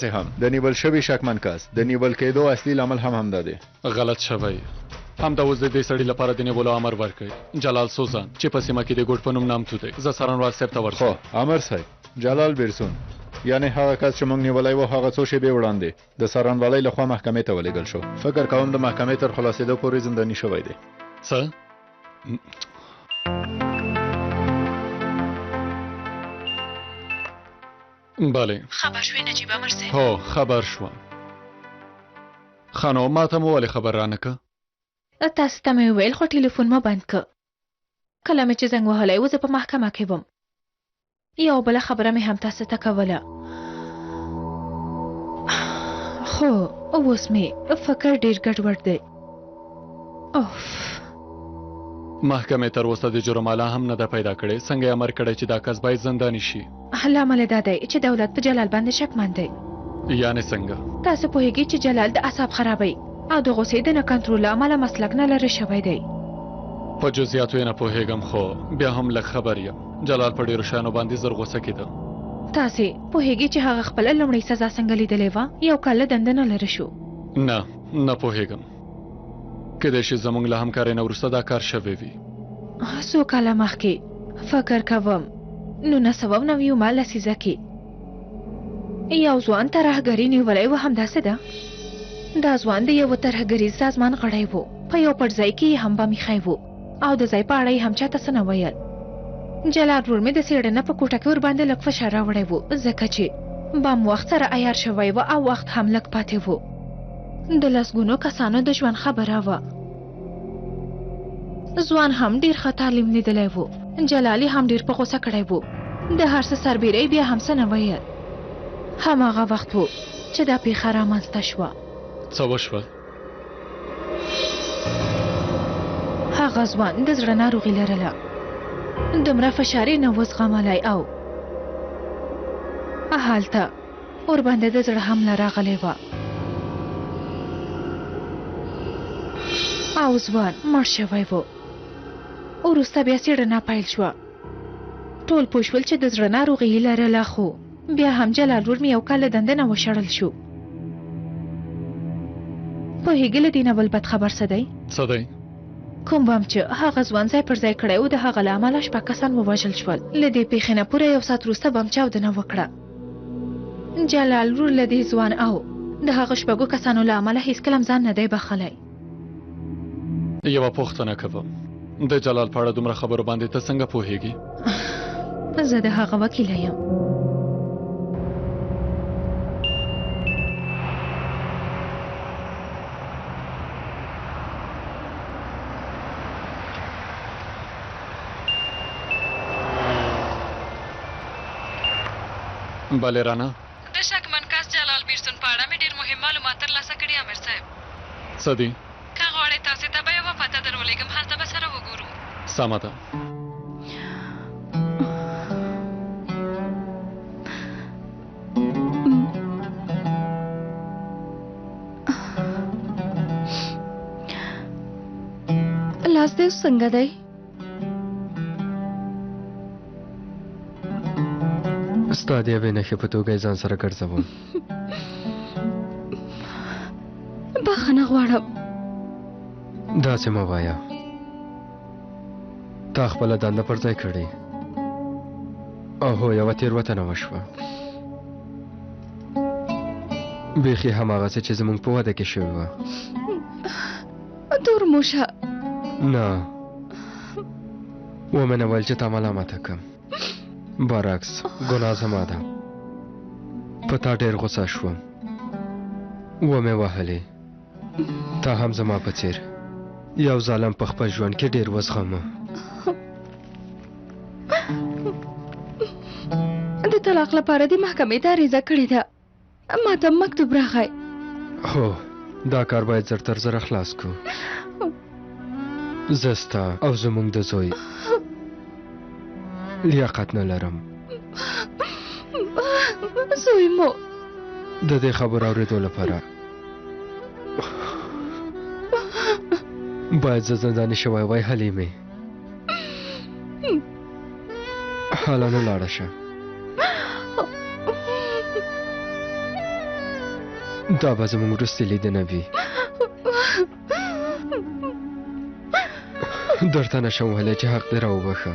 داسې هم د نیول شوي شکمن کس د نیول کېدو اصلي لامل هم همدا دی. غلط شوی همدا اوس د دې سړي لپاره د نیولو امر ورکړئ. جلال سوزان چې په سیمه کې د ګوټ په نوم نامتو دی. زه څارنوال صاحب ته ورسوم. امر صاحب جلال بیرسون یعنی هغه کس چې موږ نیولی و هغه څو شېبې وړاندې د څارنوالۍ لخوا محکمې ته ولېږل شو. فکر کوم د محکمې تر خلاصېدو پورې زنداني شوی دی. څه؟ بله خبر شوې نجیب امر صاحب؟ هو خبر شوم. خانو ما ته مو ولې خبر رانکه؟ تاسو ته مې وویل خو ټلیفون ما بند که. کله مې چې زنګ وهلی و زه په محکمه کې وم. یو بله خبره مې هم تاسو ته کوله خو اوس مې فکر ډېر ګډوډ دی. اوف محکمې تر اوسه د جرم اعلی هم نه ده پیدا کړې. څنګه یې امر کړی چې دا کس باید زنداني شي؟ لامل دا دی چې دولت په جلال باندې شکمن دی. یعنې څنګه؟ تاسو پوهیږئ چې جلال د اعصاب خرابوي او د غوسې د نه کنټرول له امله مسلک نه لرې شوی دی. په جزئیاتو یې نه پوهېږم خو بیا هم لږ خبر یم. جلال په ډېرو شیانو باندې زر غوسه کېده. تاسې پوهیږئ چې هغه خپله لومړۍ سزا څنګه لیدلې وه؟ یو کال له دنده نه لرې شو. نه پوهېږم. کیدای شي زموږ له همکارۍ نه وروسته دا کار شوی وي. څو کاله مخکې فکر کوم 1990 لسیزه کې یو ځوان ترهګري نیولی و. همداسې ده. دا ځوان د یوه ترهګریز سازمان غړی و. په یو پټ ځای کې یې هم بم ایښی و او د ځای په اړه یې هم چاته څه نه ویل. جلال ورور مې د څېړنه په کوټه کې ورباندې لږ فشار راوړی و ځکه چې بم وخت سره عیار شوی و او وخت هم لږ پاتې و. د لسګونو کسانو د ژوند خبره وه. ځوان هم ډېر ښه تعلیم لیدلی و. جلال هم ډېر په غوسه کړی و. د هر څه سربیرۍ بیا هم څه نه ویل. هماغه وخت و چې دا پیښه رامنځته شوه. څه وشول؟ هغه ځوان د زړه ناروغي لرله. دومره فشار یې نه و زغملی او هلته ورباندې د زړه حمله راغلی وه او ځوان مړ شوی و. وروسته بیا څېړنه پیل شوه. ټول پوه شول چې د زړه ناروغي یې لرله خو بیا هم جلال ورور مې یو کال له دندې نه وشړل شو. پوهېږې له دې نه بل بد خبر څه دی؟ څه دی؟ کوم بم چې هغه ځوان ځای پر ځای کړی و د هغه له امله 6 کسان ووژل شول. له دې پیښې نه پوره 1 ساعت وروسته بم چاودنه وکړه. جلال ورور له دې ځوان او د هغه 6 کسانو له امله هېڅکله هم ځان نه دی بخلی. یوه پوښتنه کوم. د جلال په اړه دومره خبرو باندې ته څنګه پوهېږې؟ زه د هغه وکیله یم. بله رانا د شکمن کس جلال بیرسون په اړه مې ډېر مهم معلومات ترلاسه کړي امیر صاحب. څه دي؟ که غواړئ تاسې ته به یوه پته درولېږم هلته به سره وګورو. سمه ده. لاس دې څنګه دی؟ ستا د یوې نښې په توګه یې ځان سره ګرځوم. بخښنه غواړم. داسې مه وایه. تا خپله دنده پر ځای کړې. او هو یوه تېروتنه وشوه. بیخي هماغسې چې زموږ په وده کې شوې وه. تورموشه نه ومې نه ویل چې تا ملامته کړم. برعکس ګناه زما ده. په تا ډېر غوسه شوم. ومې وهلې. تا هم زما په څېر یو ظالم په خپل ژوند کې ډېر وزغمه. د طلاق لپاره د محکمې ته عریضه کړې ده. ما ته مکتوب راغی. هو دا کار باید زر تر زره خلاص کړو. زه ستا او زموږ د زوی لیاقت نه لرم. زوی مو د دې خبر اورېدو لپاره باید زه زنداني شوی وای. حلیمې حالا نه لاړه شه. دا به زموږ وروستې لیدنه وي. درته نشم ویلی چې حق دې راوبخه،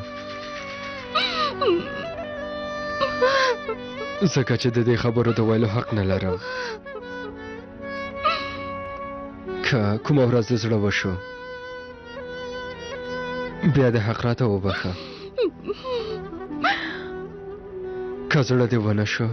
ځکه چې د دې خبرو د ویلو حق نه لرم. که کومه ورځ د زړه وشو بیا د حق راته وبخه، که زړه دې ونه شو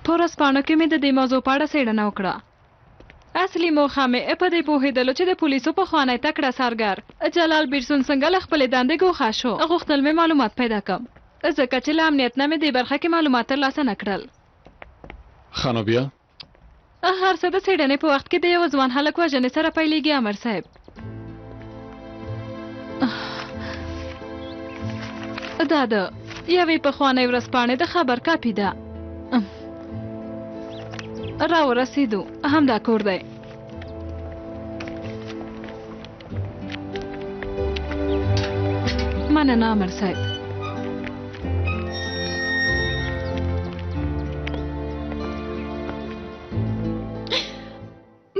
په ورځپاڼو کې مې د دې موضوع په اړه څېړنه وکړه. اصلي موخه مې په دې پوهېدلو چې د پولیسو پخوانی تکړه سرګر جلال بیرسون څنګه له خپلې دندې ګوښه شو. غوښتل مې معلومات پیدا کړم، ځکه چې له امنیت نه مې دې برخه کې معلومات ترلاسه نه کړل. ښه نو بیا هر څه د څېړنې په وخت کې د یوه ځوان هلک وژنې سره پیلېږي. امر صاحب، دا د یوې پخوانۍ ورځپاڼې د خبر کاپي ده. را ورسېدو، همدا کور دی. مننه امر صاحب.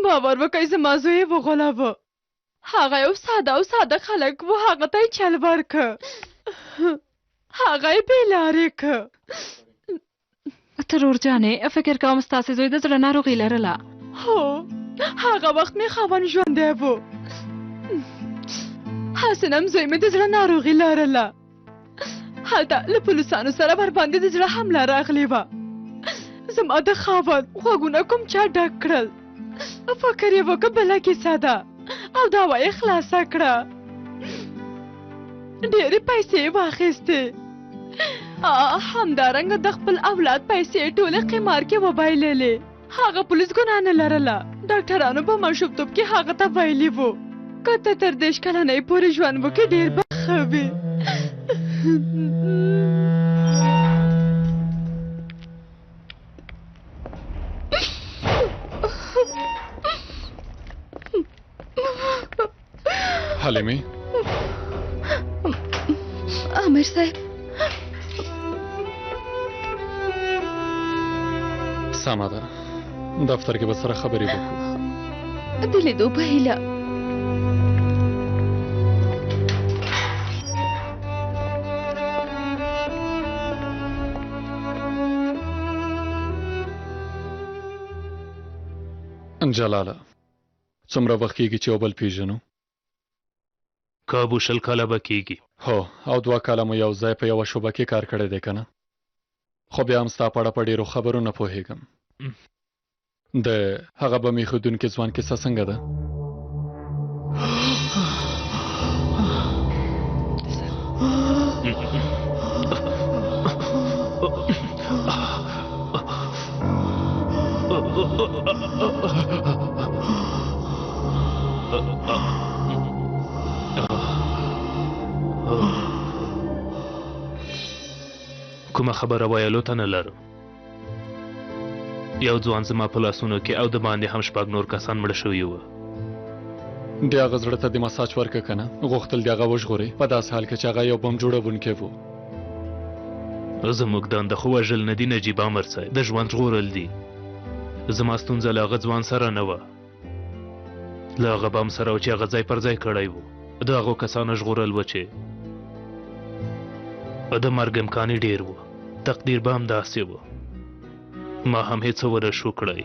باور وکړئ زما زوی یې وغولاوه. هغه یو ساده او صادق هلک و، هغه ته یې چل ورکړه، هغه یې بې لارې کړه. ترور جانې، فکر کوم ستاسې زوی د زړه ناروغي لرله. هو، هغه وخت مې خاوند ژوندی و، هسې نم زوی مې د زړه ناروغي لرله. هلته له پولیسانو سره ورباندې د زړه حمله راغلې وه. زما د خاوند غوږونه کوم چا ډک کړل، فکر یې وکړه بله کیسه ده، او دعوا یې خلاصه کړه. ډېرې پیسې یې واخیستې، همدارنګه د خپل اولاد پیسې ټولې قمار کې وبایللې. هغه پولیس ګناه نه لرله. ډاکټرانو په ماشومتوب کې هغه ته ویلي وو که ته تر 30 کلنۍ پورې ژوند وکړې ډېر به ښه وي. حلیمې، امر صاحب، سمه ده، دفتر کې به سره خبرې وکړو. د لیدو په هیله. جلاله، څومره وخت کېږي چې یو بل پېژنو؟ کابو 20 کاله به کېږي. هو، او 2 کاله مو یو ځای په یوه شعبه کې کار کړی دی که نه؟ خو بیا هم ستا په اړه په ډېرو خبرو نه پوهېږم. د هغه به مې ښودونکي ځوان کیسه څنګه ده؟ کومه خبره ویلو ته نه لرم. یو ځوان زما په لاسونو کې او د باندې هم 6 نور کسان مړه شوي وو. د هغه زړه ته د مساج ورکړه که نه؟ غوښتل د هغه وژغورې، په داسې حال کې چې هغه یو بم جوړونکی و. زموږ دنده خو وژل نه دي نجیب امر صاحب، د ژوند ژغورل دي. زما ستونزه له هغه ځوان سره نه وه، له هغه بم سره و چې هغه ځای پر ځای کړی و. د هغو کسانو ژغورل و چې د مرګ امکان یې ډېر و. تقدیر به هم داسې و، ما هم هېڅ ونه شو کړی.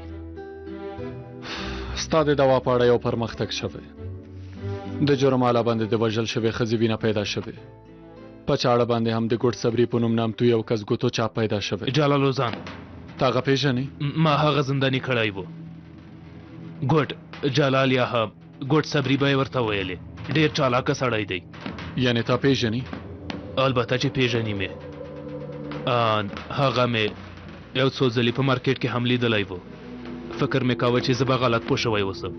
ستا د دوا په اړه یو پرمختګ شوی. د جرم آله باندې د وژل شوې ښځې وینه پیدا شوې. په چاړه باندې هم د ګوډ صبري په نوم نامتو یو کس ګوتو چاپ پیدا شوی. جلال اوزان، تا هغه پېژنې؟ ما هغه زنداني کړی و. ګوډ جلال یا هم ګوډ صبري به یې ورته ویلې. ډېر چالاکه سړی دی. یعنې تا پېژنې؟ البته چې پېژني مې. هغه مې یو څو ځلې په مارکیټ کې هم لیدلی و. فکر مې کاوه چې زه به غلط پوه شوی اوسم،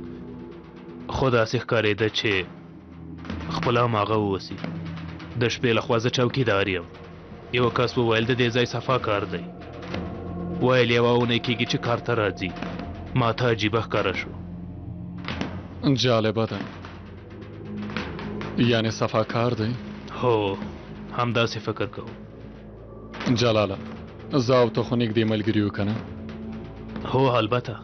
خو داسې ښکارېده چې خپل هماغه واوسي. د شپې لخوا زه چوکیدار یم. یو کس وویل د دې ځای صفا کار دی. ویل یوه اونۍ کېږي چې کار ته راځي. ما ته عجیبه ښکاره شو. جالبه ده. یعنې صفا کار دی؟ هو همداسې فکر کوم. جلاله زه او ته خو نږدې ملګري یو که نه؟ هو البته.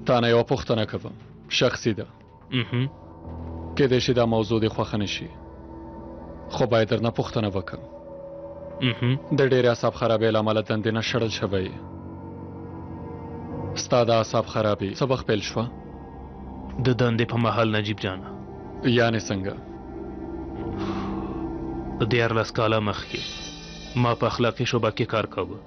تا نه یوه پوښتنه کوم، شخصي ده. کیدای شي دا موضوع دې خوښه نه شي، خو باید درنه پوښتنه وکړم. د ډېرې اعصاب خرابۍ له امله دندې نه شړل شوی. ستا د اعصاب خرابۍ څه وخت پیل شوه؟ د دندې په مهال نجیب جانه. یعنې څنګه؟ 14 کاله مخکې ما په اخلاقي شعبه کې کار کاوه.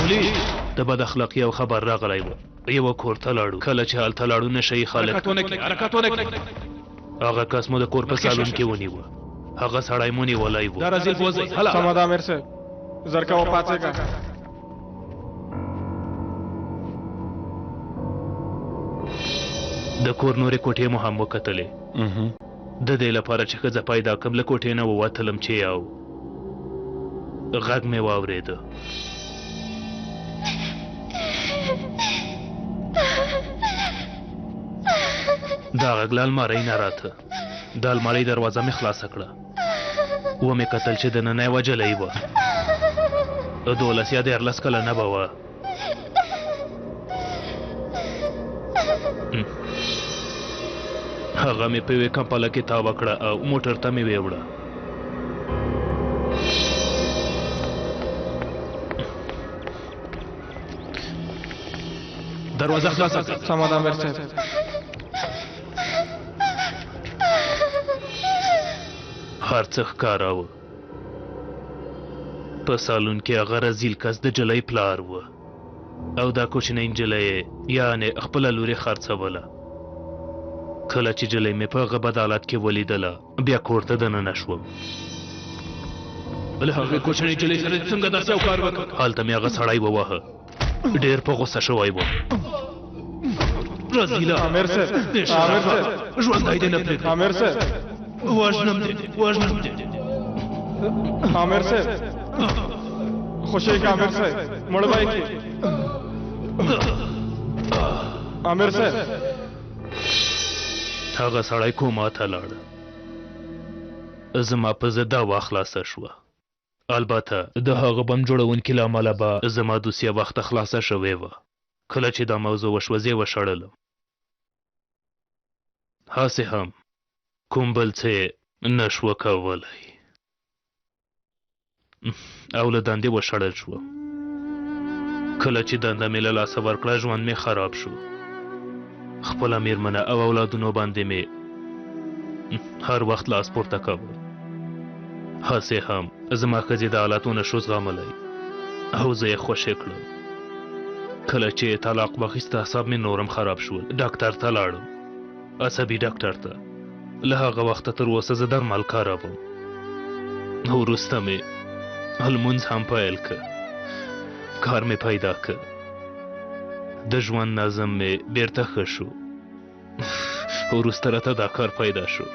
پولیس د بد اخلاقي او خبر راغلی و. یوه کور ته لاړو. کله چې هلته لاړو نشه یې خلک هغه کس مو د کور په سالون کې ونیوه. هغه سړی مو نیولی و. سمه ده امیر صاحب، زر کوه پاڅېږه. د کور نورې کوټې مو هم وکتلې. د دې لپاره چې ښځه پیدا کړم له کوټې نه ووتلم چې یو غږ مې واورېده. دا غږ له المارۍ نه راته. د المارۍ دروازه مې خلاصه کړه. ومې کتل چې دننه یوه جلۍ وه. 12 یا 14 کلنه به وه. هغه مې په یوې کمپله کې تاوه کړه او موټر ته مې ویوړه. دروازه خلاصه کړه. سمه ده امیر صاحب. هر څه ښکاره وه. په سالون کې هغه رزیل کس د جلۍ پلار و او دا کوچنۍ نجلۍ یعنې خپله لور یې خرڅوله. کله چې جلۍ مې په هغه بد حالت کې ولیدله بیا کور ته دننه شوم. له هغې کوچنۍ نجلۍ سره څنګه داسې یو کار وکړ؟ هلته مې هغه سړی وواهه. ډېر په غوسه شوی و. رزیله امیر صاحب، امیر صاحب، ژوندی دې نه پرېږدم. امیر صاحب، وژنم دې، وژنم دې. امیر صاحب، خوشی که امیر صاحب، مړ به یې کړي. امیر صاحب. هغه سړی کوما ته لاړ. زما په زه دا وا خلاصه شوه. البته د هغه بم جوړونکي له امله به زما دوسیه وخته خلاصه شوې وه. کله چې دا موضوع وشوه زه یې وشړلم. هسې هم کوم بل څه یې نه شوه کولی او له دندې وشړل شوم. کله چې دنده مې له لاسه ورکړه ژوند مې خراب شو. خپله مېرمنه او اولادونو باندې مې هر وخت لاس پورته کوه. هسې هم زما ښځې د حالاتو نه شو زغملی او زه یې خوشې کړم. کله چې طلاق واخیسته اعصاب مې نورم خراب شول. ډاکټر ته لاړم، عصبي ډاکټر ته. له هغه وخته تر اوسه زه درمل کاروم. وروسته مې لمونځ هم پیل که. کار مې پیدا که. د ژوند نظم مې بیرته ښه شو. وروسته راته دا کار پیدا شو.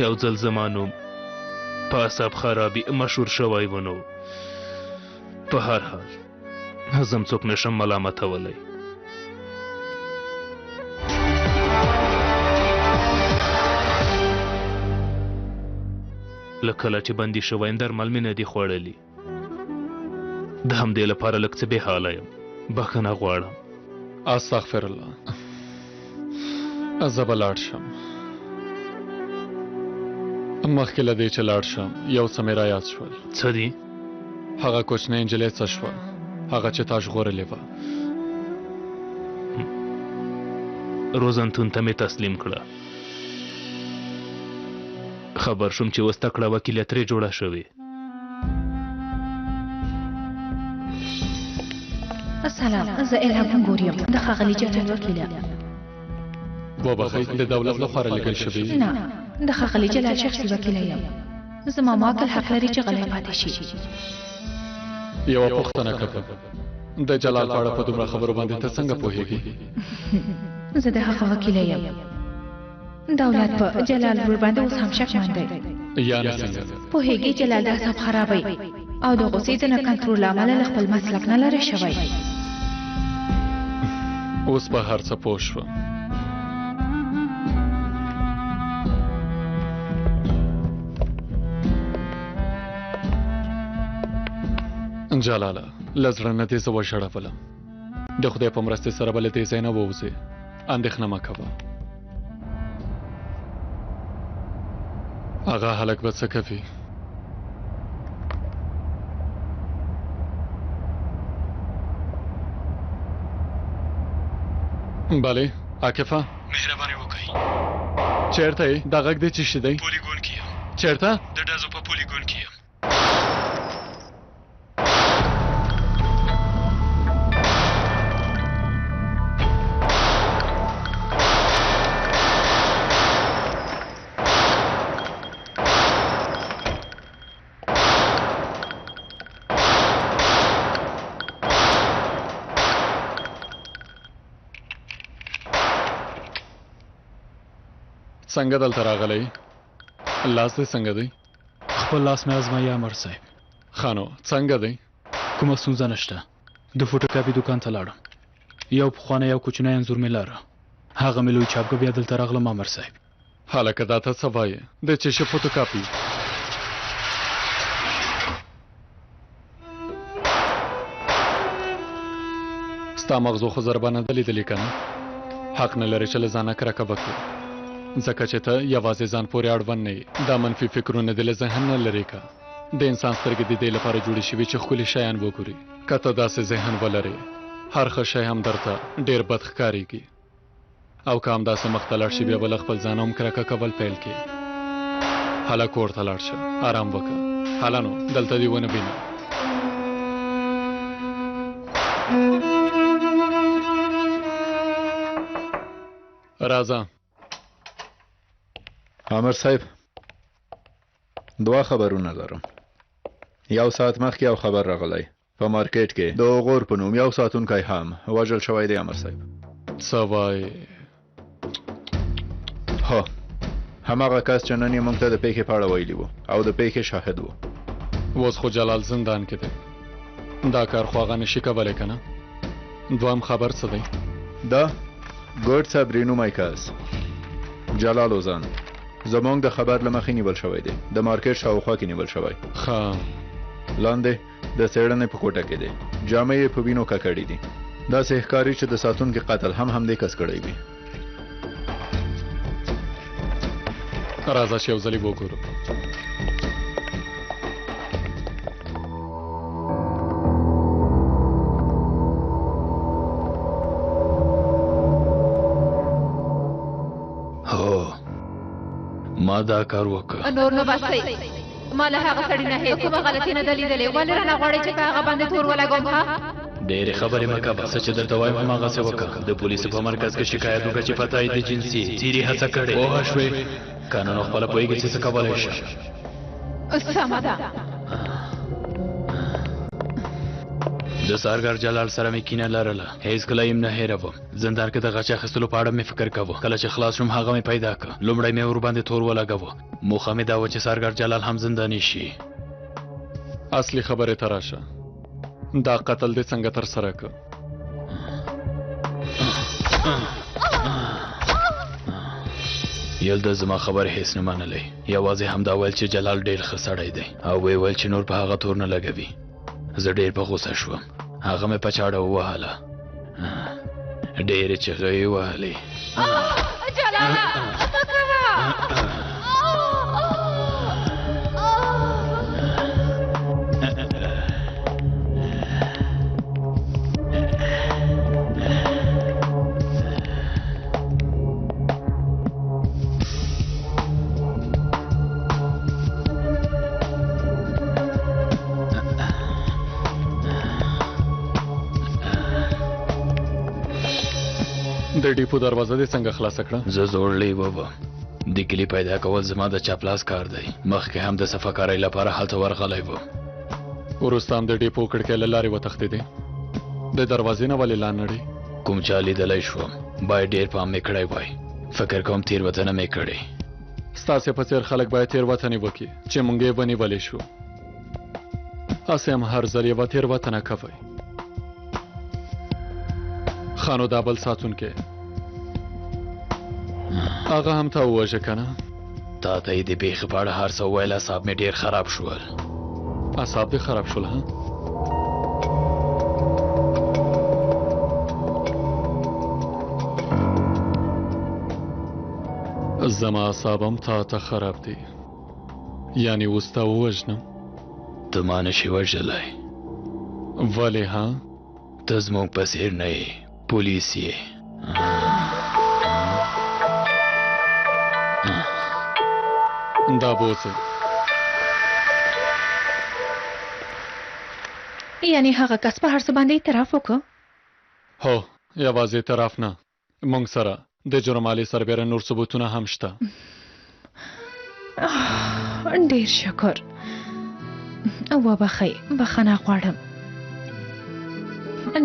یو ځل زما نوم په اعصاب خرابي مشهور شوی و. نو په هر حال زم څوک نشم ملامتولی. له کله چې بندي شوی یم درمل مې نه دي خوړلي. د همدې لپاره لږ څه بې حاله یم. بخښنه غواړم. استغفر الله. زه به لاړ شم. مخکې له دې چې لاړ شم یو څه مې رایاد شول. څه دي؟ هغه کوچنۍ نجلۍ څه شوه؟ هغه چې تا ژغورلې وه. روزنتون ته مې تسلیم کړه. خبر شوم چې اوس تکړه وکیله ترې جوړه شوې. سلام، زه الهام انګور یم، د ښاغلي جلال وکیله. وبخښئ، د دولت لخوا رالیږل شوې؟ نه، د ښاغلي جلال شخصي وکیله یم. زما موکل حق لري چې غلی پاتې شي. یوه پوښتنه کوم، د جلال په اړه په دومره خبرو باندې ته څنګه پوهېږې؟ زه د هغه وکیله یم. دولت په جلال ور باندې اوس هم شکمن دی. یعنې څنګه؟ پوهېږي جلال د اعصاب خرابوي او د غصې د نه کنټرول له امله له خپل مسلک نه لرې شوی. اوس به هر څه پوه شوم. جلاله له زړه نه دې زه وژړولم. د خدای په مرستې سره به له دې ځای نه ووځې. اندېښنه مه کوه. هغه هلک به څه کوي؟ بله عاکفه مهرباني وکړئ. چیرته یې؟ دا غږ دی چې شي دی؟ پولیګون کې یم. چیرته؟ د ډزو په پولیګون کې یم. څنګه دلته راغلی؟ لاس دې څنګه دی؟ خپل لاس مې ازمایي امر صاحب. خانو څنګه دی؟ کومه ستونزه نشته. د فوټوکاپي دکان ته لاړم. یو پخوانی یو کوچنی انځور مې لاره. هغه مې لوی چاپګه بیا دلته راغلم امر صاحب. هلکه دا ته څه وایې؟ د چې شه فوټوکاپي ستا مغزو خو ضربه نه ده لیدلې که نه؟ حق نه لرې چې له ځانه کرکه وکړې، ځکه چې ته یوازې ځان پورې اړوند نه یې. دا منفي فکرونه دې له ذهن نه لرې که. د انسان سترګې د دې لپاره جوړې شوي چې ښکلي شیان وګوري. که ته داسې ذهن ولرې هر ښه شی هم درته ډېر بد ښکارېږي، او که همداسې مخته لاړ شي بیا به له خپل ځانه هم کرکه کول پیل کړي. هله کور ته لاړ شه، ارام وکړه. هله نو دلته دې ونه وینه. راځه. عامر صاحب دوه خبرونه لرم. یو ساعت مخکې یو خبر راغلی په مارکیټ کې د غور په نوم یو ساتونکی هم وژل شوی دی. عامر صاحب څه وایې؟ هو هماغه کس چې نن یې موږ ته د پیښې په اړه ویلي وو او د پیښې شاهد وو. اوس خو جلال زندان کې دی. دا کار خو هغه نشي کولی که نه؟ دوهم خبر څه دی؟ دا ګوډ صبرینو مایکاس جلال اوزان زمونږ د خبر له مخې نیول شوی دی. د مارکیټ شاوخوا کې نیول شوی. ښه لاندې د څېړنې په کوټه کې دی. جامې یې په وینو ککړې دي. داسې ښکاري چې د ساتونکي قتل هم همدې کس کړی وي. راځه چې یو ځلې وګورو. ما دا کار وکړ. نور نو باسئ. ما له هغه سړي نه هیڅ کومه غلطي نه ده لیدلې. ولې رانه غواړئ چې په هغه باندې تور ولګوم؟ ها ډېرې خبرې مه کوه. څه چې درته وایم هماغسې وکړه. د پولیسو په مرکز کې شکایت وکړه چې پته یې د جنسي تیرې هڅه کړې. پوه شوې؟ قانون خپله پوهېږي چې څه کولی شي. سمه ده. د سارګر جلال سره مې کینه لرله. هېڅکله یې نه هېروم. زندان کې د غچ اخیستلو په اړه مې فکر کوه. کله چې خلاص شوم هغه مې پیدا کړ. لومړی مې ورباندې تور ولګاوه. موخه مې دا وه چې سارګر جلال هم زنداني شي. اصلي خبرې ته راشه. دا قتل دې څنګه تر سره کړ؟ یلده زما خبر هیڅ نه منلی. یوازې همدا ویل چې جلال ډېر ښه سړی دی او ویې ویل چې نور په هغه تور نه لګوي. زه ډېر په غوسه شوم. هغه مې په چاړه ووهله. ډېرې چغې یې وهلې. جلاله څه کوه؟ د ډیپو دروازه دې څنګه خلاصه کړه؟ زه زوړ لیوه وم. د کلي پیدا کول زما د چاپلاس کار دی. مخکې هم د صفاکارۍ لپاره هلته ورغلی وم. وروسته هم د ډیپو کړکۍ له لارې وتښتېدې. د دروازې نه ولې لا نړې؟ کوم چا لیدلی شوم. باید ډېر پام مې کړی وای. فکر کوم تیروتنه مې کړې. ستاسې په څېر خلک باید تېروتنې وکړي چې موږ یې ونیولی شو. هسې هم هر ځل یوه تېروتنه کوئ. ښه نو دا بل ساتونکی هغه هم تا ووژه که نه؟ تا ته یې د پېښې په اړه هر څه وویل. اعصاب مې ډېر خراب شول. اعصاب دې خراب شول ها؟ زما اعصاب هم تا ته خراب دي. یعنی اوس تا ووژنم؟ ته ما نشي وژلی. ولې ها؟ ته زموږ په څېر نه یې، پولیس یې. دا بوځه. یعنی هغه کس په هر څه باندې اعتراف وکړ؟ هو، یوازې اعتراف نه، موږ سره د جرمالي سربیره نور ثبوتونه هم شته. ډېر شکر. وبخئ، بخښنه غواړم.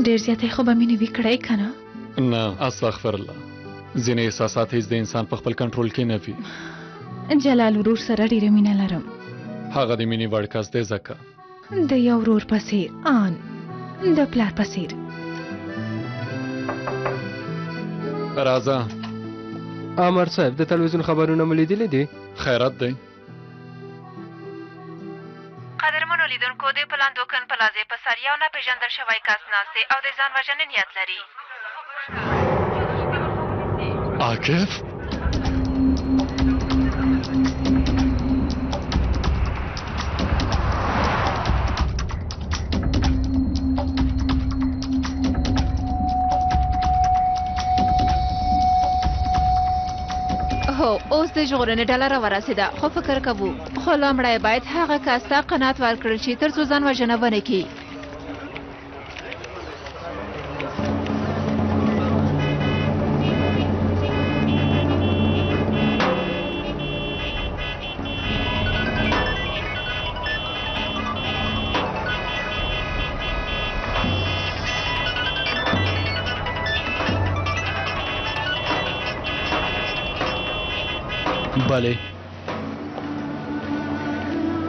ډېر زیاتی خو به مې نه وي کړی که نه؟ نه، استغفرالله. ځینې احساسات هیڅ د انسان په خپل کنټرول کې نه وي. جلال ورور سره ډېره مینه لرم. هغه د مینې وړ کس دی ځکه د یو ورور په څېر، آن د پلار په څېر. راځه. عامر صاحب، د تلویزیون خبرونه مو لیدلي دي؟ خیرت دی. قدرمنو لیدونکو، د پلاندوکن پلازې په سر یو ناپېژندل شوی کس ناست دی او د ځان وژنې نیت لري. عاقف؟ هو، اوس د ژغورنې ډله راورسېده، خو فکر کوو خو لومړی باید هغه کس ته قناعت ورکړل شي تر څو ځان وژنه ونه کړي. بله.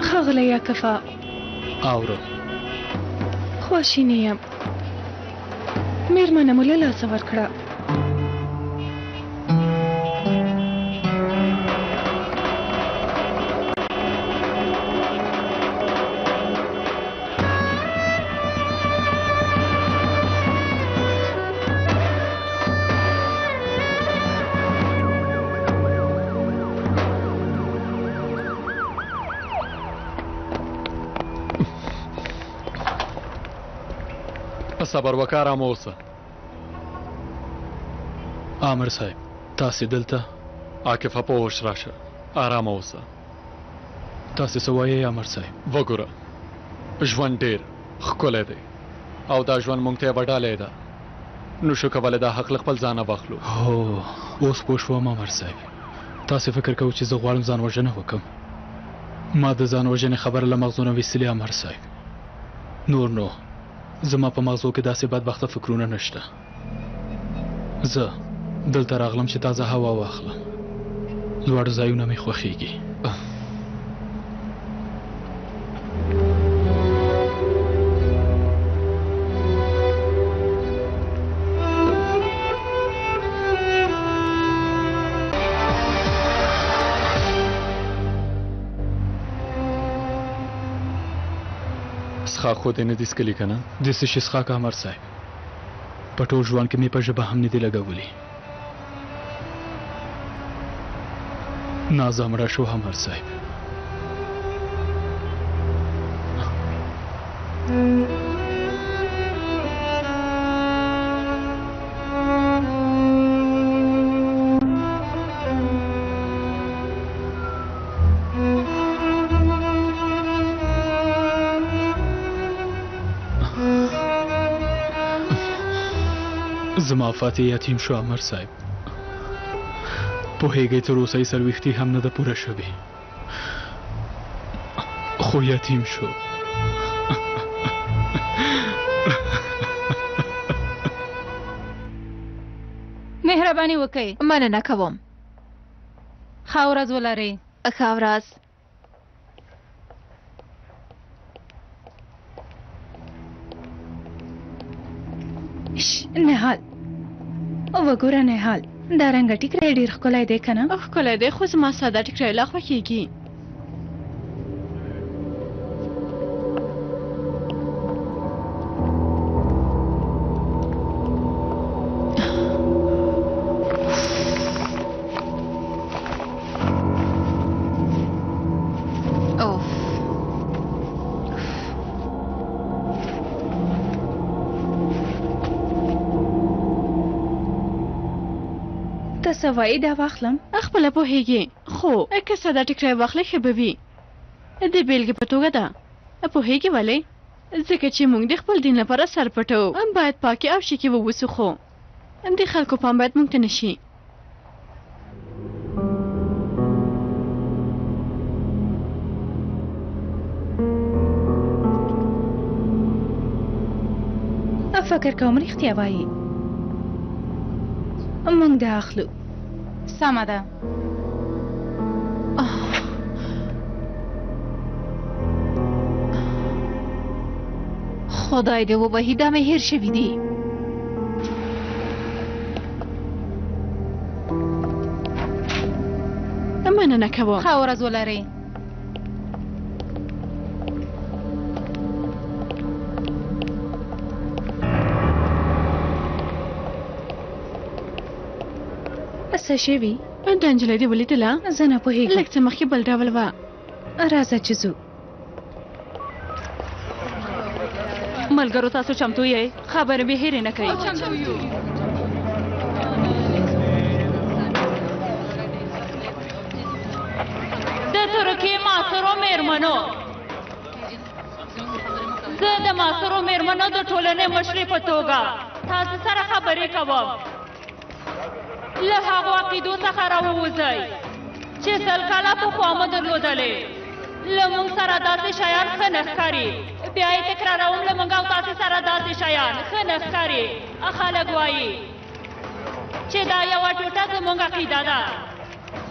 ښاغلی یعقوبه، اوره. خواشینی یم. مېرمنه مو له لاسه ورکړه. صبر وکړه، ارامه اوسه. عامر صاحب، تاسې دلته؟ عاقفه، په هوښ راشه، ارامه اوسه. تاسې څه وایئ عامر صاحب؟ وګوره، ژوند ډېر ښکلی دی او دا ژوند موږ ته یوه ډالۍ ده. نو شو کولی دا حق له خپل ځانه واخلو. هو، اوس پوه شوم عامر صاحب. تاسې فکر کوئ چې زه غواړم ځان وژنه وکړم؟ ما د ځان وژنې خبره له مغزو نه ویستلې عامر صاحب. نور نو زما په مغزو کې داسې بدبخته فکرونه نشته. زه دلته راغلم چې تازه هوا واخلم. لوړ ځایونه مې خوښیږي. څښاک خو دې نه دي څښلي که نه؟ د څه شي څښاک عامر صاحب؟ په ټول ژوند کې مې په ژبه هم نه دي لګولي. نازه مړه شو عامر صاحب. زما فاتح یتیم شو عامر صاحب. پوهیږئ تر اوسه یې څلوېښتي هم نه ده پوره شوې، خو یتیم شو. مهرباني وکړئ. مننه کوم. ښه ورځ ولرئ. ښه ورځ. نهال وګوره نهال دا رنګ ټیکری ډېر ښکلی دی که نه؟ ښکلی دی خو زما ساده ټیکری لا خوښېږي. ته څه وایې دا واخلم؟ خپله پوهېږې خو که ساده ټیکری واخلې ښه به وي. د بېلګې په توګه ده پوهېږې ولې؟ ځکه چې موږ د خپل دین لپاره سر پټو باید پاکې او شیکې ووسو خو د خلکو پام باید موږ ته نه شي. فکر کوم رښتیا وایي. موږ دا اخلو. سمه ده. خدای دې وبهي دا مې هېر شوي دي. مننه کوم. ښه ورځ ولرئ. څه شوي؟ دا نجلۍ دې ولیدله؟ زه نه پوهېږم. لږ څه مخکې بل ډول وه. راځه چې ځو. ملګرو تاسو چمتو یې؟ خبرې مې هېرې نه کوي. د ترکیې معاصرو مېرمنو، زه د معاصرو مېرمنو د ټولنې مشرې په توګه تاسو سره خبرې کوم. له هغو عقیدو څخه راووځئ چې سل کاله پخوا مو درلودلې. له موږ سره داسې شیان ښه نه ښکاري. بیا یې تکراروم، له موږ او تاسې سره داسې شیان ښه نه ښکاري. خلک وایي چې دا یوه ټوټه زموږ عقیده ده،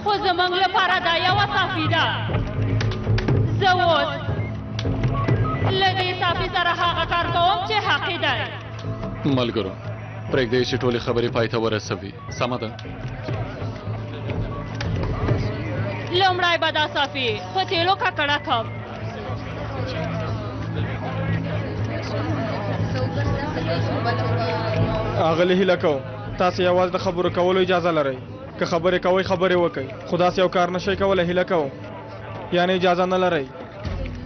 خو زموږ لپاره دا یوه صافي ده. زه اوس له دې صافي سره هغه کار کوم چې حقي دی. ملګرو پرېږدئ چې ټولې خبرې پای ته ورسوي. سمه ده. لومړی به دا صافي په تیلو ککړه کړم. اغلې هیله کوم تاسې یوازې د خبرو کولو اجازه لرئ. که خبرې کوئ خبرې وکئ، خو داسې یو کار نشئ کولی. هیله کوم یعنې اجازه نه لرئ.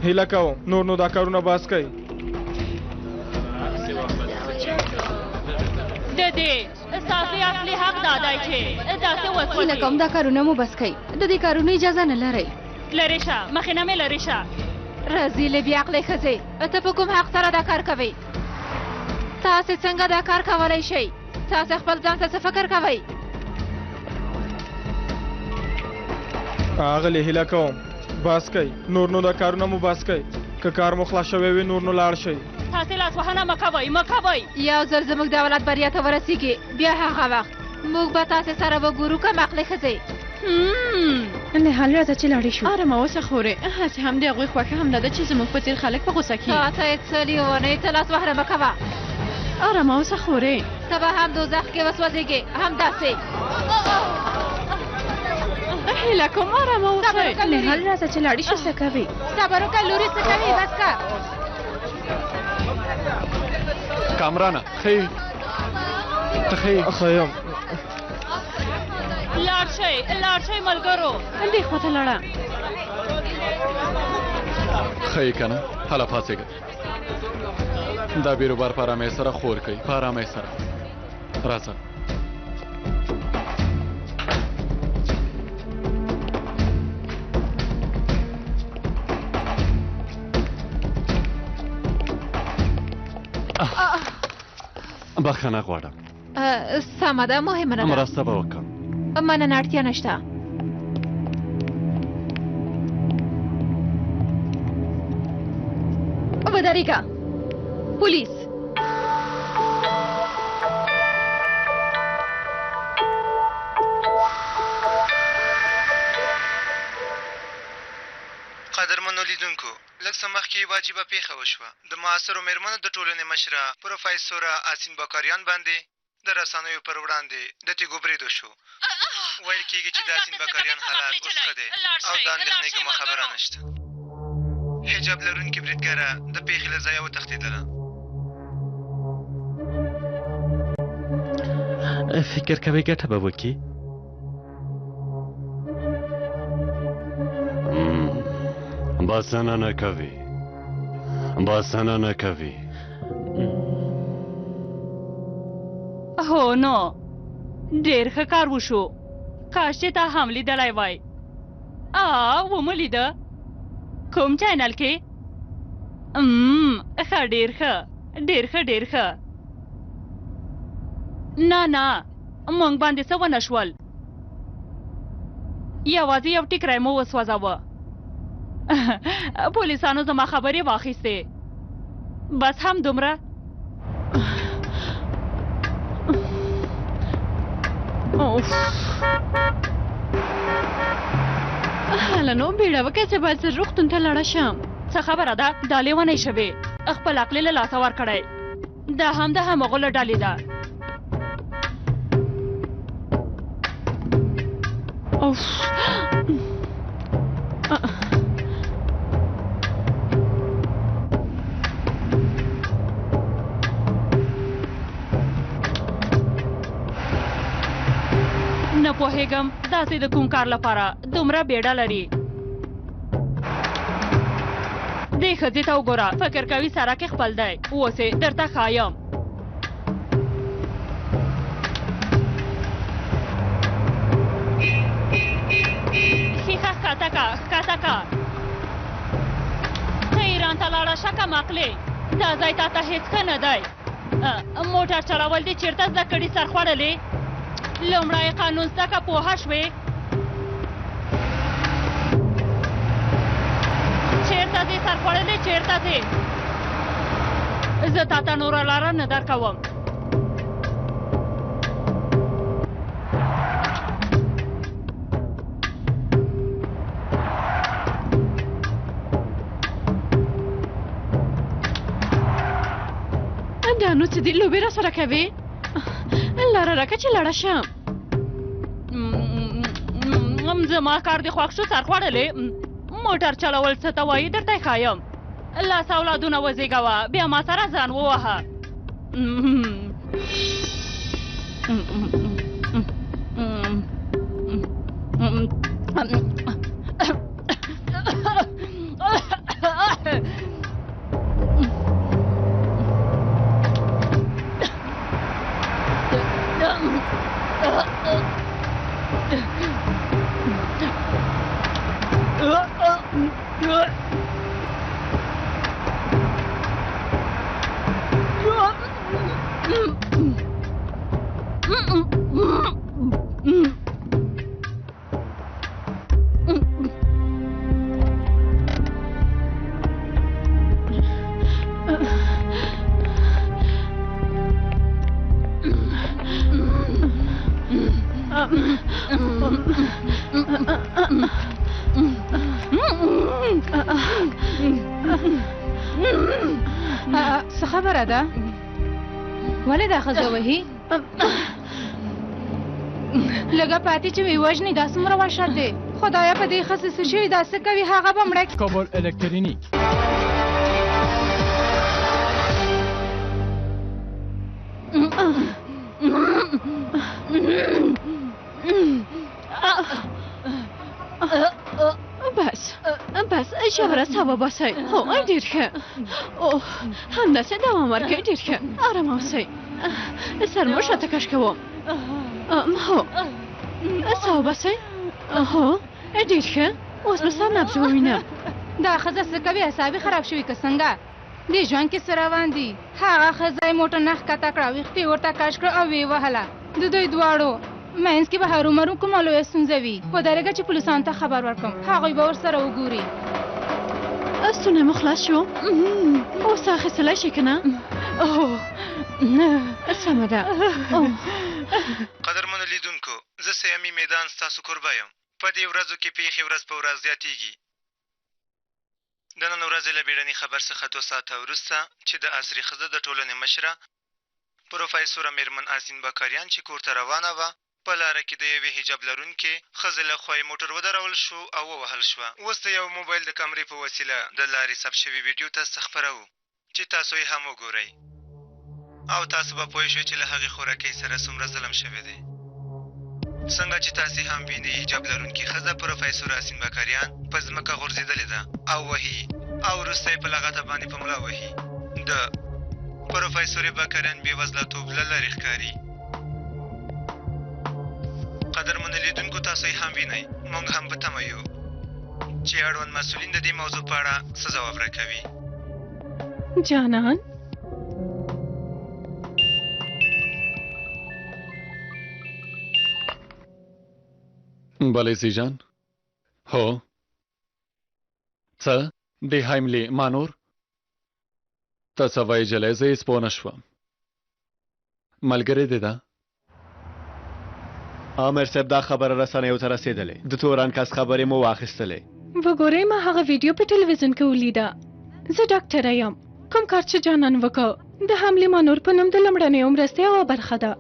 هیله کوم نور نو دا کارونه بس کوئ. د دې صافي اصلي حق دا دی چې داسې وسوسې. هیله کوم دا کارونه مو بس کوئ. د دې کارونو اجازه نه لرئ. لرې شه، مخې نه مې لرې شه. رزیلې بې عقلې ښځې، ته په کوم حق سره دا کار کوئ؟ تاسې څنګه دا کار کولی شئ؟ تاسې خپل ځان ته څه فکر کوئ؟ اغلې هیله کوم بس کوئ. نور نو دا کارونه مو بس کوئ. که کار مو خلاص شوی وي نور نو لاړ شئ. تاسې لاسوهنه مه کوئ، مه کوئ. یو ځل زموږ دولت بریا ته ورسیږي بیا هغه وخت موږ به تاسې سره وګورو کم عقلې ښځې. نهال راځه چې لاړې شو. ارامه اوسه خورې. هسې هم د هغوی خوښه همدا ده چې زموږ په څېر خلک په غوسه کړي. تا ته یې څه لیونۍ ته لاسوهنه مه کوه. ارامه اوسه خورې. ته به هم دوزخ کې وسوځېږې همداسې. هیله کوم ارامه اوسئ. نهال راځه چې لاړې شو. څه کوې؟ صبر وکړه لورې، څه کوې؟ بس که کامرانه ښې ته ښې ښیم. لاړ شئ ملګرو. دې خواته لاړه. ښې که نه هله پاڅېږه. دا بیروبار په ارامۍ سره خور کوي. په ارامۍ سره راځه. بخښنه غواړم. سمه ده، مهمه نه ده. مرسته به وکړم. مننه، اړتیا نشته. ودرېږه پولیس. لیدونکو لږ څه مخکې واجبه پیښه وشوه د معاصرو مېرمنو د ټولنې مشره پروفیسوره آسین باکاریان باندې د رسنیو پر وړاندې د تیږو برید وشو ویل کېږي چې د آسین باکاریان حالت اوس ښه دی او د اندېښنې کومه خبره نشته حجاب لرونکې بریدګره د پیښې له ځایه وتښتېدله فکر کوئ ګټه به وکړي بسنه نه کوي بسنه نه کوي هو نو ډېر ښه کار وشو کاش چې تا هم لیدلی وای ومو لیده کوم چینل کې ښه ډېر ښه ډېر ښه ډېر ښه نه نه موږ باندې څه ونه شول یوازې یو ټیکری مو وسوځاوه پولیسانو زما خبرې واخیستې بس هم دومره هله نو بیړه وکړه چې باید زه روغتون ته لاړه شم څه خبره ده دا لیونۍ شوې خپل عقلې له لاسه ورکړی دا هم د همغو له ډلې ده نه پوهېږم داسې د کوم کار لپاره دومره بیړه لري دې ښځې ته وګوره فکر کوي سړک یې خپل دی اوسې درته ښایم ښیښه ښکته که ښکته که ته ایران ته لاړه شه که مقلې دا ځای تا ته هېڅ ښه نه دی موټر چلول دې چېرته زده کړي سرخوړلې لومړی قانون زده که پوهه شوې چېرته ځې سرخوړلې چېرته ځې زه تا ته نوره لاره نه درکوم دا نو څه دي لوبې را سره کوې لاره راکه چې لاړه شم زما کار دې خوښ شو سرخوړلې موټر چلول څه ته وایي درته یې ښایم لاس اولادونه وزېږوه بیا ما سره ځان ووهه څه خبره ده ولې دا ښځه وهي لږه پاتې چې ووژني دا څومره وحشت دی خدایه په دې ښځې څه شوي دا څه کوي هغه به مړه کابل الکترونیک بس ژوره ساه وباسئ هو ډېر ښه همداسې دوام ورکړئ ډېر ښه ارامه اوسئ سر مو شاته کش کوم هو ساه وباسئ هو ډېر ښه اوس به سم نبض ووینم دا ښځه څه کوي اعصاب یې خراب شوي که څنګه دې ژوند کې څه روان دي هغه ښځه یې موټر نه ښکته کړه ویښتې ورته کش کړه او ویې وهله د دوی دواړو منځ کې به هرومرو کومه لویه ستونزه وي ودرېږه چې پولیسانو ته خبر ورکړم هغوی به ورسره وګوري ستونی مو خلاص شو اوس اخیستلی شي که نه سمه ده قدرمنو لیدونکو زه سیامي میدان ستاسو کوربه یم په دې ورځو کې پیښې ورځ په ورځ زیاتېږي د نن ورځې له بیړني خبر څخه 2 ساعته وروسته چې د عصري ښځه د ټولنې مشره پروفیسوره میرمن آسین بکاریان چې کور ته روانه وه په لاره کې د یوې حجاب لرونکې ښځې له خوا یې موټر ودرول شو او ووهل شوه. اوس د یو موبایل د کمرې په وسیله د لارې ثبت شوي ویډیو تاسو ته خپروو چې تاسو یې هم وګورئ او تاسو به پوه شئ چې له هغې خورکۍ سره څومره ظلم شوی دی. څنګه چې تاسې هم وینئ حجاب لرونکې ښځه پروفیسور آسین بکاریان په ځمکه غورځېدلې ده او وهي او وروسته یې په لغته باندې په ملا وهي. د پروفیسورې بکاریان بېوزلتوب له لرې ښکاري. قدرمنو لیدونکو تاسو یې هم وینئ، موږ هم په تمه یو چې اړوند مسؤلین د دې موضوع په اړه څه ځواب راکوي. جانان بله زیجان. هو څه د هایملي مانور ته څه وایي جلی؟ زه هېڅ پوه نه شوم. ملګری دی ده؟ عامر صاحب دا خبره رسنیو ته رسېدلې، د تورن کس خبرې مو واخیستلې. وګورئ ما هغه ویډیو په ټلویزیون کې ولیده. زه ډاکټره یم. کوم کار چې جانان وکړ د حملې مانور په نوم د لومړنیو مرستې یوه برخه ده.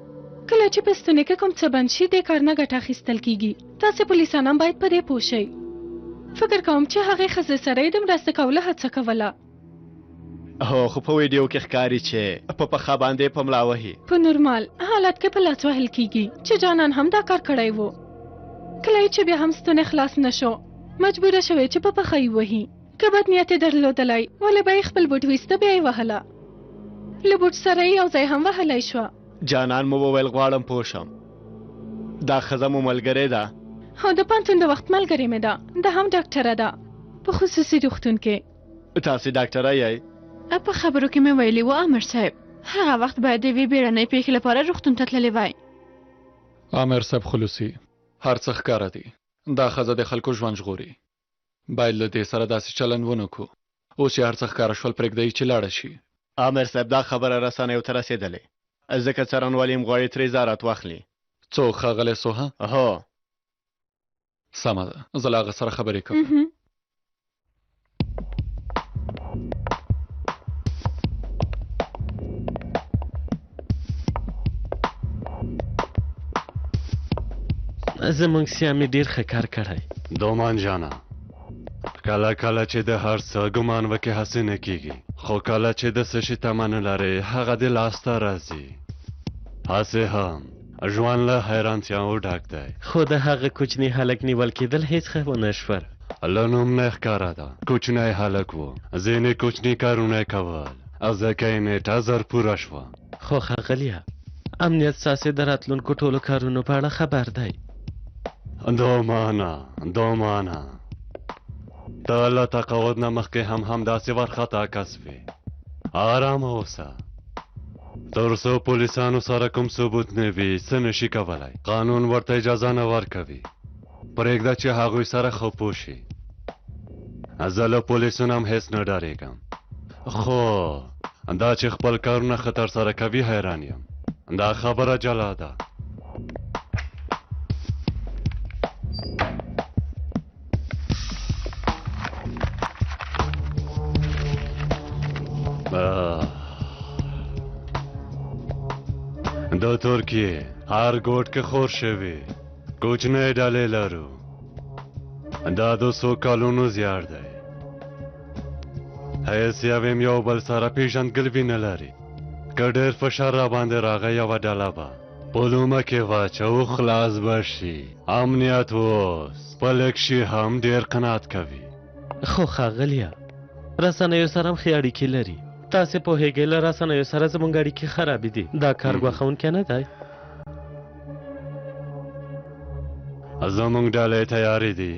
کله چې په ستوني کې کوم څه بند شي دې کار نه ګټه اخیستل کیږي. تاسې پولیسان هم باید په دې پوه شئ. فکر کوم چې هغې ښځې سره یې د مرستې کولو هڅه کوله. هو خو په ویډیو کې ښکاري چې په پښه باندې په ملا وهي. په نورمال حالت کې په لاس وهل کیږي چې جانان هم دا کار کړی و. کله چې بیا هم ستونی خلاص نشو مجبوره شوې چې په پښه یې وهي. که بد نیت یې درلودلی ولې به یې خپل بوټ ویسته بیا یې وهله. له بوټ سره یې یو ځای هم وهلی شوه. جانان مو وویل غواړم پوه شم دا ښځه مو ملګرې ده؟ هو د پوهنتون د وخت ملګرې مې ده. ده هم ډاکټره ده په خصوصي روغتون کې. تاسې ډاکټره یئ؟ په خبرو کې مې ویلي و عامر صاحب هغه وخت باید د یوې بیړنۍ پیښې لپاره روغتون ته تللی وای. عامر صاحب خلوصي هر څه ښکاره دي. دا ښځه د خلکو ژوند ژغوري. باید له دې سره داسې چلند ونه کړو. اوس چې هر څه ښکاره شول پرېږدئ چې لاړه شي. عامر صاحب دا خبره رسنیو ته رسېدلې ځکه څارنوالي م غواړي ترې زارت واخلي. څوک ښاغلی سوها؟ هو سمه ده، زه له هغه سره خبرې کوم. زمونږ سیامي ډېر ښه کار کړی. دومان جانا کله کله چې د هر څه ګمان وکې هسې نه کېږي، خو کله چې د څه شي تمه نه لرې هغه دې لاسته راځي. هسې هم ژوند له حیرانتیاو ډک دی. خو د هغه کوچني هلک نیول کېدل هیڅ ښه ونه شول. له نوم نه ښکاره ده کوچنی هلک و، ځینې کوچني کارونه کول او ځکه یې نیټه زر پوره شوه. خو ښاغلیه امنیت ستاسې د راتلونکو ټولو کارونو په اړه خبر دی. دومانه ته له تقاعد نه مخکې هم همداسې وارخطا کس وې. ارامه اوسه تر څو پولیسانو سره کوم ثبوت نه وي څه نشي کولی. قانون ورته اجازه نه ورکوي. پرېږده چې هغوی سره ښه پوه شي. زه له پولیسو نه هم هېڅ نه ډارېږم، خو دا چې خپل کارونه ښه ترسره کوي حیران یم. دا خبره جلا ده. د ترکیې هر ګوټ کې خور شوي کوچنۍ ډلې لرو. دا 200 کلونو زیار دی. هیڅ یویم یو بل سره پیژندګلوي نه لري. که ډېر فشار را باندې راغی یوه ډله به په لومه کې واچو خلاص به شي. امنیت اوس په لږ شي هم ډېر قناعت کوي. خو ښاغلیه رسنیو سره هم ښې اړیکې لري. تاسې پوهېږئ له رسنیو سره زموږ اړیکې خرابې دي. دا کار ګواښونکی نه دی. زموږ ډلې تیارې دي.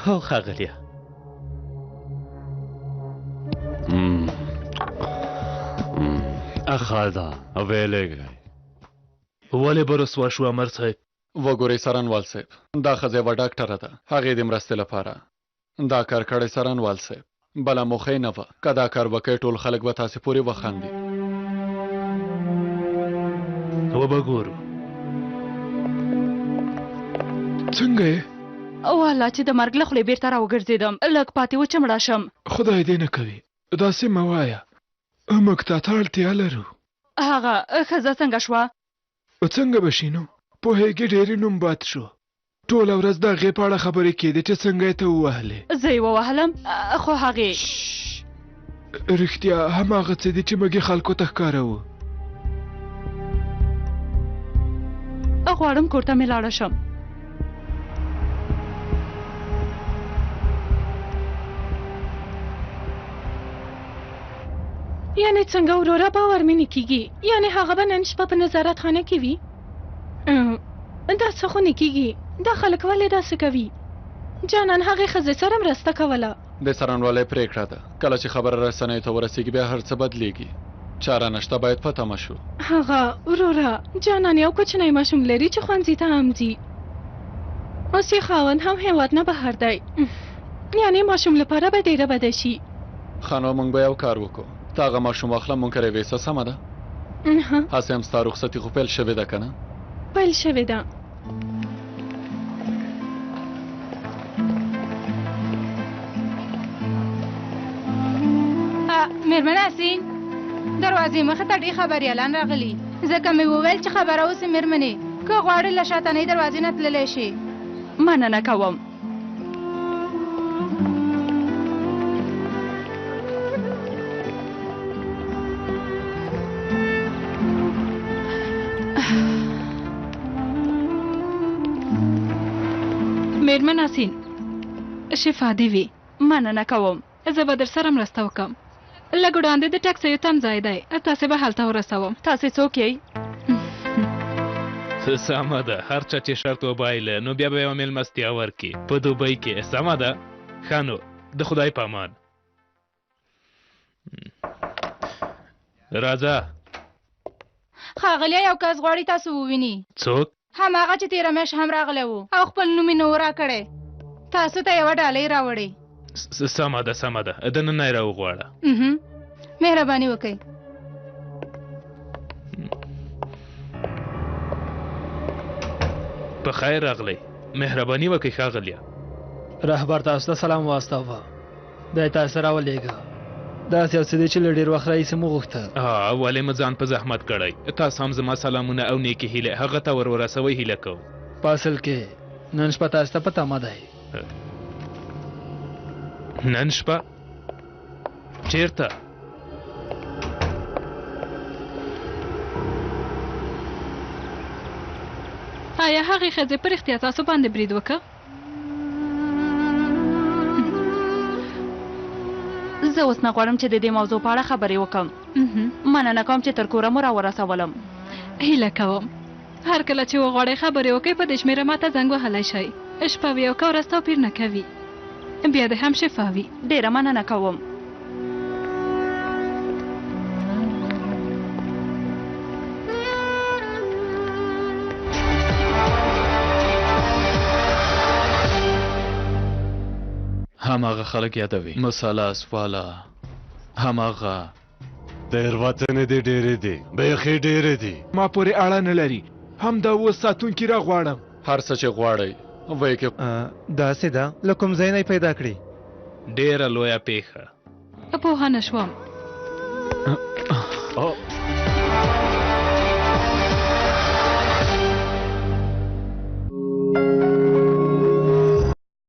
هو ښاغلیه. ښه ده ویلېږئ. ولې به رسوا شو عمر صاحب؟ وګورئ څارنوال صاحب دا ښځه یوه ډاکټره ده. هغې د مرستې لپاره دا کار کړی څارنوال صاحب. بله موخه یې نه وه. که دا کار وکړئ ټول خلک به تاسې پورې وخاندي. وبه ګورو څنګه یې؟ والله چې د مرګ له خولې بیرته راوګرځېدم لږ پاتې و چې مړه شم. خدای دې نه کوي داسې مه وایه موږ تا ته اړتیا لرو. هغه ښځه څنګه شوه؟ څنګه به شي نو پوهېږې ډېرې نوم باد شو ټوله ورځ د هغې په اړه خبرې کېدې چې څنګه یې ته ووهلې. زه یې ووهلم خو هغې رښتیا هماغه څه دي چې موږ یې خلکو ته ښکاروو. غواړم کور ته مې لاړه شم. یعنې څنګه وروره باور مې نه کېږي یعنې هغه به نن شپه په نظارت خانه کې وي؟ دا څه خو نه کېږي دا خلک ولې داسې کوي؟ جانان هغې ښځې سره مرسته کوله. د څارنوالۍ پرېکړه ده کله چې خبره رسنیو ته ورسېږي بیا هر څه بدلیږي. چاره نشته باید په تمه شو. هغه وروره جانان یو کوچنی ماشوم لري چې ښوونځي ته هم ځي. اوس یې خاوند هم هېواد نه بهر دی یعنې ماشوم لپاره به ډېره بده شي. ښه نو موږ به یو کار وکړو ته هغه ماشوم واخله موږ کره ویسه سمه ده؟ هسې هم ستا رخصتي خو پیل شوې ده که نه؟ پیل شوې ده. مېرمن حسین دروازې مخې ته ډېر خبریالان راغلي ځکه مې وویل چې خبره اوسې مېرمنې که غواړې له شاتنۍ دروازې نه تللی شي. مننه کوم. مېرمن حسین شفا دې وي. مننه کوم. زه به در سره مرسته وکړم. لږ وړاندې د ټکسیو تم ځای دی تاسې به هلته ورسوم. تاسې څوک یئ؟ سمه ده هر چا چې شرط وبایله نو بیا به یوه مېلمستیا ورکړي په دوبۍ کې. سمه ده ښه نو د خدای په امان. راځه. ښاغلیه یو کس غواړي تاسو وویني. څوک؟ هماغه چې تېره میاشت هم راغلی و او خپل نوم یې نه و راکړی. تاسو ته یوه ډالۍ راوړې. سمه ده سمه ده دننه یې راوغواړه. مهرباني وکئ. په خیر راغلی. مهرباني وکئ ښاغلیه. رهبر تاسو ته سلام واستاوه دی تاسو راولېږه داسې یو څه دی چې له ډېر وخت راهیسې مو غوښته. ولې مې ځان په زحمت کړی. تاسو هم زما سلامونه او نیکې هیلې هغه ته ورسوئ هیله کوم. په اصل کې نن شپه تاسو ته په تمه دی. نن شپه چیرته؟ آیا هغې ښځې په رښتیا تاسو باندې برید وکړ؟ زه اوس نه غواړم چې د دې موضوع په اړه خبرې وکړم. مننه کوم چې تر کوره مو راورسولم. هیله کوم هر کله چې وغواړئ خبرې وکړئ په دې شمېره ماته زنګ وهلی شئ. شپه وي او که ورځ توپیر نه کوي. بیا دې هم شفا وي. ډېره مننه کوم. هماغه خلک یادوي مساله سواله هماغه تېروتنې دې ډېرې دي بیخي ډېرې دي. ما پورې اړه نه لري همدا اوس ساتونکي را غواړم. هر څه چې غواړئ وایي کې داسې ده له کوم ځای نه یې پیدا کړي. ډېره لویه پیښه. پوهه نه شوم